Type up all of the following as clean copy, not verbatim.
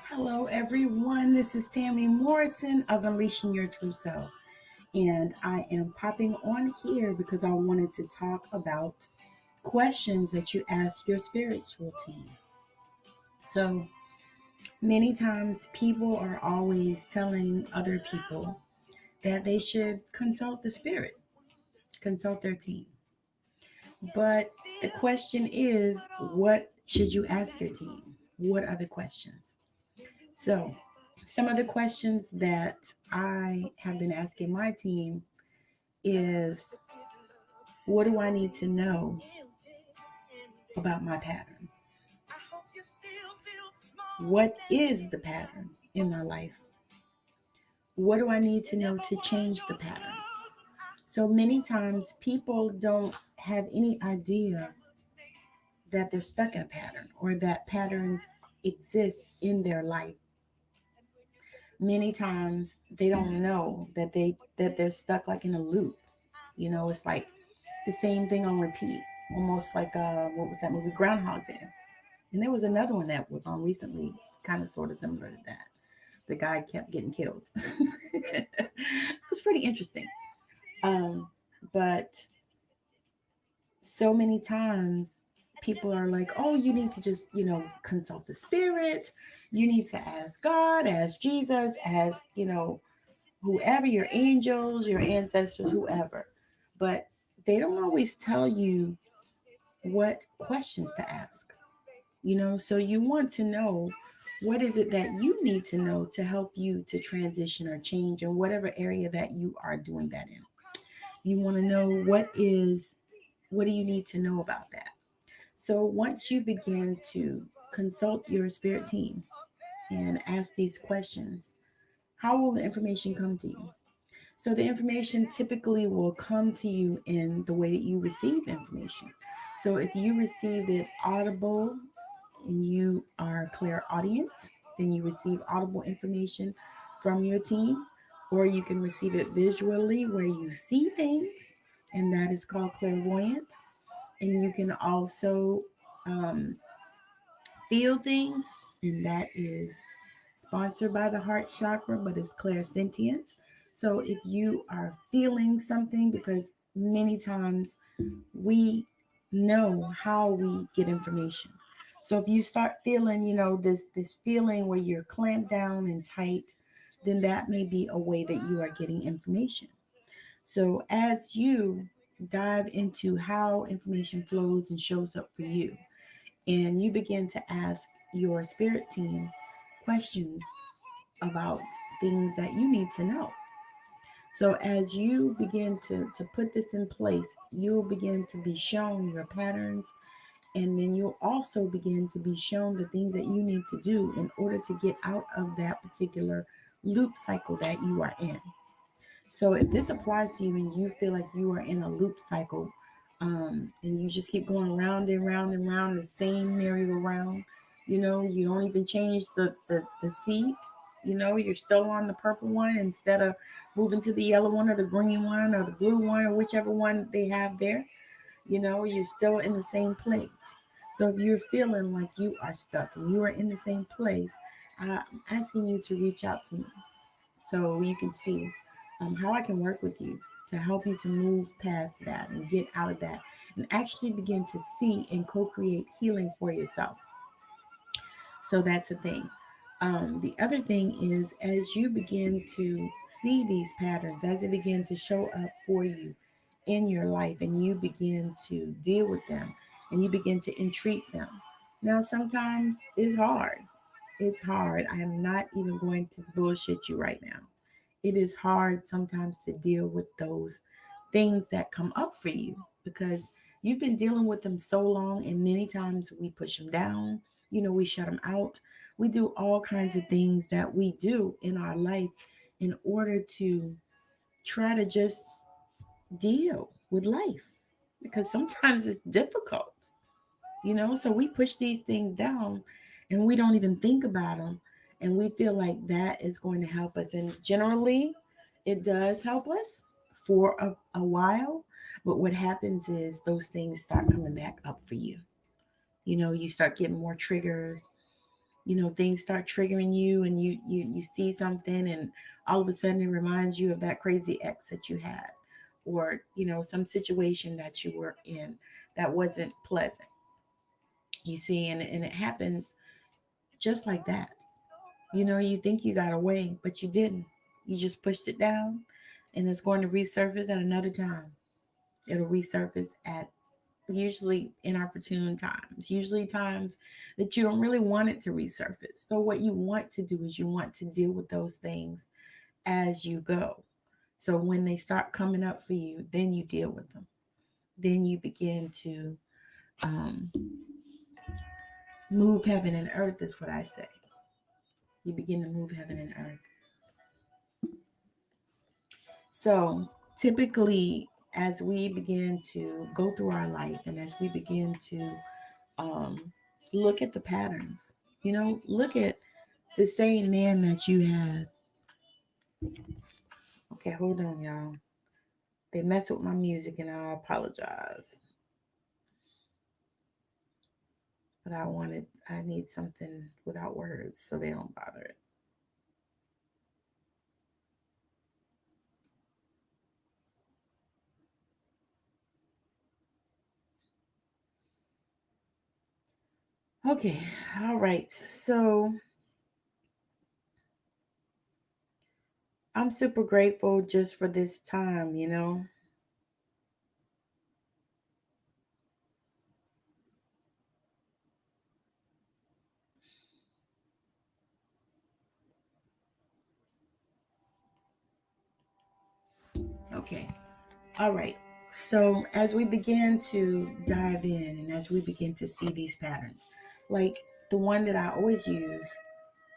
Hello, everyone. This is Tammy Morrison of Unleashing Your True Self. And I am popping on here because I wanted to talk about questions that you ask your spiritual team. So many times people are always telling other people that they should consult the spirit, consult their team. But the question is, what should you ask your team? What are the questions? So, some of the questions that I have been asking my team is, what do I need to know about my patterns? What is the pattern in my life? What do I need to know to change the patterns? So many times people don't have any idea that they're stuck in a pattern or that patterns exist in their life. Many times they don't know that they're stuck like in a loop. It's like the same thing on repeat, almost like what was that movie, Groundhog Day? And there was another one that was on recently, kind of sort of similar to that. The guy kept getting killed. It was pretty interesting. But so many times people are like, oh, you need to just, consult the spirit. You need to ask God, ask Jesus, ask, whoever, your angels, your ancestors, whoever. But they don't always tell you what questions to ask. So you want to know, what is it that you need to know to help you to transition or change in whatever area that you are doing that in. You want to know, what do you need to know about that? So once you begin to consult your spirit team and ask these questions, how will the information come to you? So the information typically will come to you in the way that you receive information. So if you receive it audible and you are clairaudient, then you receive audible information from your team, or you can receive it visually where you see things, and that is called clairvoyant. And you can also um, feel things, and that is sponsored by the heart chakra, but it's clairsentience. So if you are feeling something, because many times we know how we get information. So if you start feeling, this feeling where you're clamped down and tight, then that may be a way that you are getting information. So as you dive into how information flows and shows up for you, and you begin to ask your spirit team questions about things that you need to know. So as you begin to put this in place, you'll begin to be shown your patterns, and then you'll also begin to be shown the things that you need to do in order to get out of that particular loop cycle that you are in. So if this applies to you and you feel like you are in a loop cycle, and you just keep going round and round and round the same merry-go-round, you don't even change the seat, you're still on the purple one instead of moving to the yellow one or the green one or the blue one or whichever one they have there, you're still in the same place. So if you're feeling like you are stuck and you are in the same place, I'm asking you to reach out to me so you can see how I can work with you to help you to move past that and get out of that and actually begin to see and co create healing for yourself. So that's the thing. The other thing is, as you begin to see these patterns, as they begin to show up for you in your life, and you begin to deal with them and you begin to entreat them. Now, sometimes it's hard. It's hard. I am not even going to bullshit you right now. It is hard sometimes to deal with those things that come up for you because you've been dealing with them so long, and many times we push them down, we shut them out. We do all kinds of things that we do in our life in order to try to just deal with life because sometimes it's difficult, so we push these things down and we don't even think about them, and we feel like that is going to help us, and generally it does help us for a while. But what happens is those things start coming back up for you. You start getting more triggers. things start triggering you, and you see something, and all of a sudden it reminds you of that crazy ex that you had, or some situation that you were in that wasn't pleasant. You see, and it happens just like that. You think you got away, but you didn't. You just pushed it down, and it's going to resurface at another time. It'll resurface at usually inopportune times, usually times that you don't really want it to resurface. So what you want to do is you want to deal with those things as you go. So when they start coming up for you, then you deal with them. Then you begin to um, move heaven and earth, is what I say. You begin to move heaven and earth. So typically, as we begin to go through our life, and as we begin to um, look at the patterns, look at the same man that you had. Okay, hold on, y'all. They mess with my music, and I apologize. But I need something without words so they don't bother it. Okay, all right. So I'm super grateful just for this time. Okay, all right. So as we begin to dive in, and as we begin to see these patterns, like the one that I always use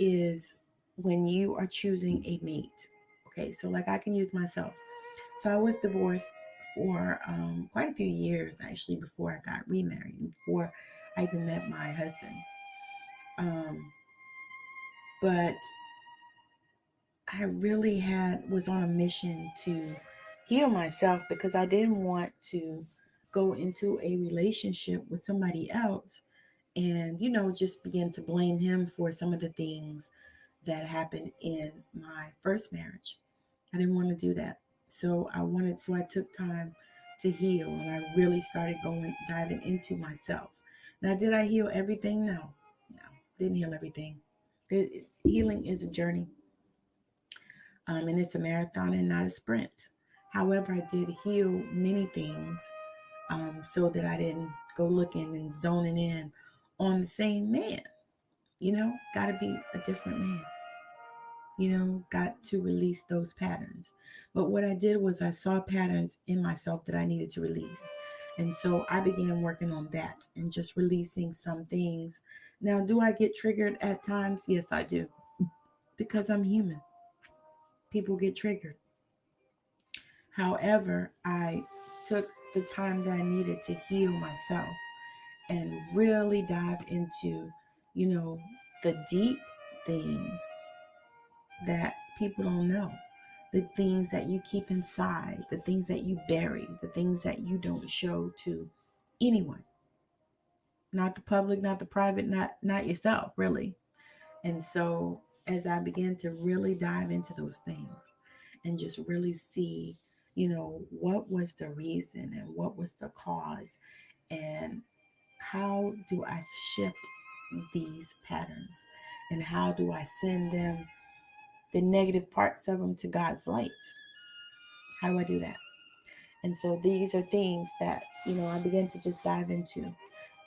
is when you are choosing a mate. Okay, so like I can use myself. So I was divorced for quite a few years actually before I got remarried, before I even met my husband. Um, but I really was on a mission to heal myself because I didn't want to go into a relationship with somebody else and just begin to blame him for some of the things that happened in my first marriage. I didn't want to do that. So I took time to heal, and I really started diving into myself. Now, did I heal everything? No, didn't heal everything. Healing is a journey, and it's a marathon and not a sprint. However, I did heal many things, so that I didn't go looking and zoning in on the same man. Got to be a different man. Got to release those patterns. But what I did was I saw patterns in myself that I needed to release. And so I began working on that and just releasing some things. Now, do I get triggered at times? Yes, I do. Because I'm human. People get triggered. However, I took the time that I needed to heal myself and really dive into, the deep things that people don't know, the things that you keep inside, the things that you bury, the things that you don't show to anyone, not the public, not the private, not yourself, really. And so as I began to really dive into those things and just really see, what was the reason and what was the cause, and how do I shift these patterns, and how do I send them, the negative parts of them, to God's light? How do I do that? And so these are things that, I began to just dive into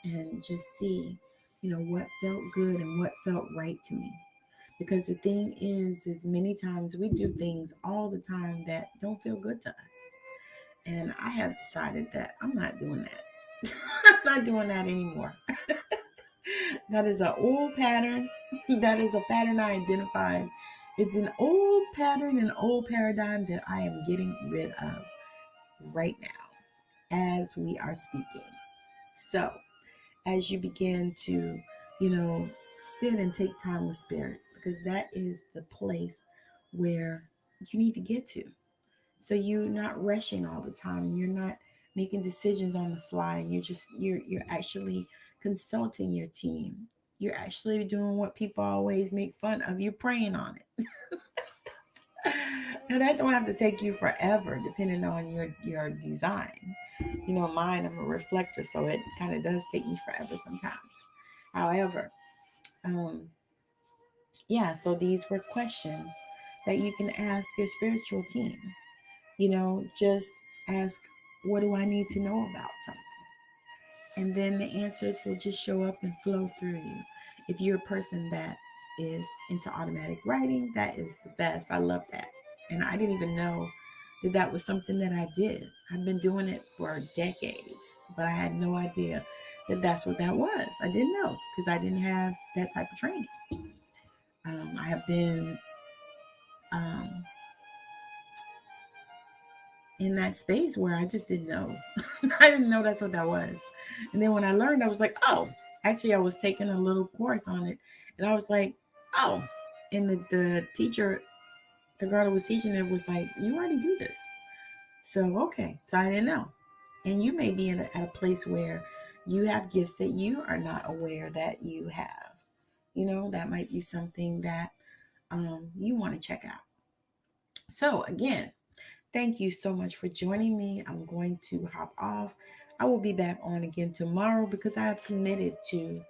and just see, what felt good and what felt right to me. Because the thing is many times we do things all the time that don't feel good to us. And I have decided that I'm not doing that. I'm not doing that anymore. That is an old pattern. That is a pattern I identified. It's an old pattern, an old paradigm that I am getting rid of right now as we are speaking. So, as you begin to, you know, sit and take time with spirit, because that is the place where you need to get to. So you're not rushing all the time. You're not making decisions on the fly. You're actually consulting your team. you're actually doing what people always make fun of you, praying on it. And that don't have to take you forever, depending on your design. Mine, I'm a reflector, so it kind of does take me forever sometimes. However, um, yeah, so these were questions that you can ask your spiritual team. Just ask, what do I need to know about something? And then the answers will just show up and flow through you. If you're a person that is into automatic writing, that is the best. I love that. And I didn't even know that that was something that I did. I've been doing it for decades, but I had no idea that that's what that was. I didn't know because I didn't have that type of training. I have been um, in that space where I just didn't know. I didn't know that's what that was. And then when I learned, I was like, oh, actually, I was taking a little course on it. And I was like, oh. And the teacher, the girl that was teaching it was like, you already do this. So, okay. So I didn't know. And you may be at a place where you have gifts that you are not aware that you have. That might be something that you want to check out. So, again, thank you so much for joining me. I'm going to hop off. I will be back on again tomorrow because I have committed to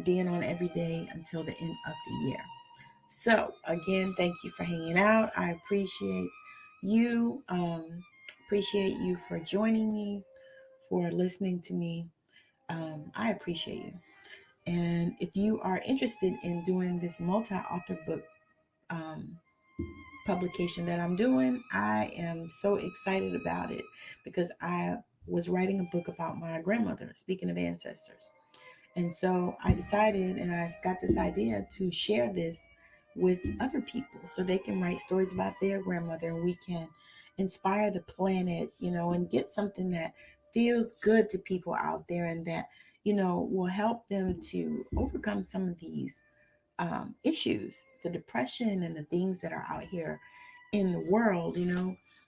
being on every day until the end of the year. So, again, thank you for hanging out. I appreciate you. Appreciate you for joining me, for listening to me. I appreciate you. And if you are interested in doing this multi-author book um, publication that I'm doing, I am so excited about it because I was writing a book about my grandmother, speaking of ancestors. And so I decided and I got this idea to share this with other people so they can write stories about their grandmother and we can inspire the planet, and get something that feels good to people out there and that, will help them to overcome some of these issues, the depression and the things that are out here in the world,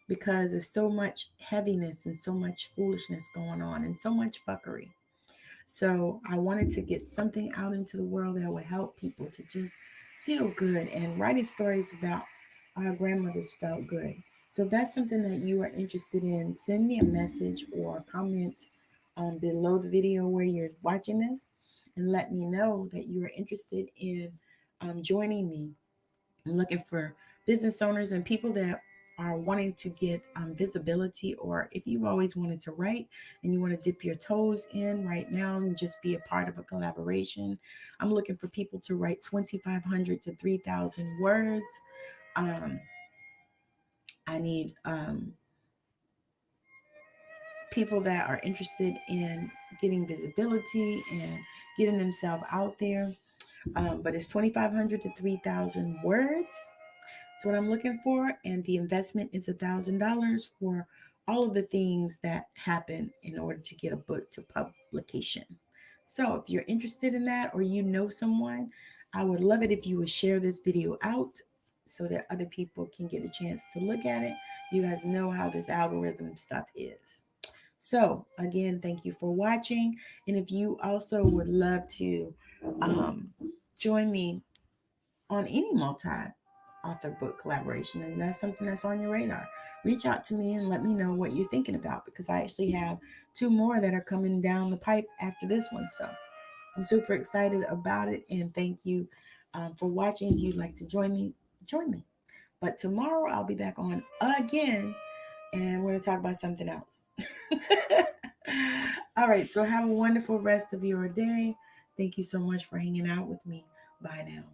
because there's so much heaviness and so much foolishness going on and so much fuckery. So I wanted to get something out into the world that would help people to just feel good, and writing stories about our grandmothers felt good. So if that's something that you are interested in, send me a message or comment below the video where you're watching this and let me know that you are interested in joining me. I'm looking for business owners and people that are wanting to get visibility, or if you've always wanted to write and you want to dip your toes in right now and just be a part of a collaboration. I'm looking for people to write 2,500 to 3,000 words. Um, I need people that are interested in getting visibility and getting themselves out there. But it's 2,500 to 3,000 words. That's what I'm looking for. And the investment is $1,000 for all of the things that happen in order to get a book to publication. So if you're interested in that or you know someone, I would love it if you would share this video out so that other people can get a chance to look at it. You guys know how this algorithm stuff is. So again, thank you for watching. And if you also would love to join me on any multi-author book collaboration, and that's something that's on your radar, reach out to me and let me know what you're thinking about, because I actually have 2 more that are coming down the pipe after this one. So I'm super excited about it, and thank you for watching. If you'd like to join me, join me. But tomorrow I'll be back on again, and we're going to talk about something else. All right, so have a wonderful rest of your day. Thank you so much for hanging out with me. Bye now.